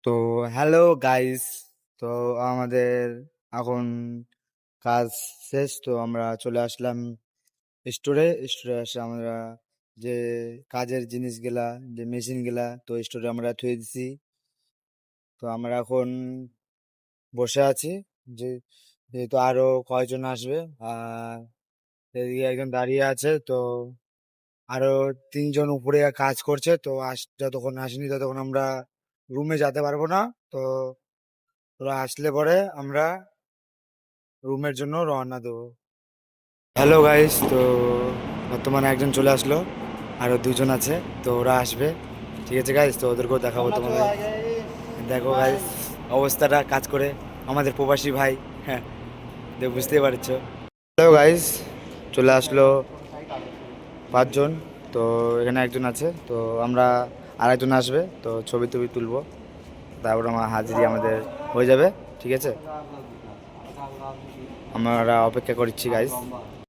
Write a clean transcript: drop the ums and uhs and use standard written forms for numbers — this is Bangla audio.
তো হ্যালো গাইস। তো আমাদের এখন কাজ শেষ, তো আমরা চলে আসলাম স্টোরে। স্টোরে আসে আমরা যে কাজের জিনিসগুলা, যে মেশিনগুলা, তো স্টোরে আমরা থুয়ে দিছি। তো আমরা এখন বসে আছি, যে যেহেতু আরো কয়জন আসবে, আর এদিকে একজন দাঁড়িয়ে আছে। তো আরো তিনজন উপরে কাজ করছে, তো যতক্ষণ আসেনি ততক্ষণ আমরা রুমে যেতে পারবো না। তো ওরা আসলে পরে আমরা রুমের জন্য রওনা দেবো। হ্যালো গাইস, তো বর্তমানে একজন চলে আসলো, আরো দুজন আছে, তো ওরা আসবে। ঠিক আছে গাইস, তো ওদেরকেও দেখাবো তোমাদের। দেখো গাইস অবস্থাটা কাজ করে, আমাদের প্রবাসী ভাই। হ্যাঁ, বুঝতেই পারছো। হ্যালো গাইস, চলে আসলো পাঁচজন। তো এখানে একজন আছে, তো আমরা আর একজন আসবে, তো ছবি টবি তুলবো, তারপর আমার হাজিরি আমাদের হয়ে যাবে। ঠিক আছে, আমরা অপেক্ষা করছি গাইস।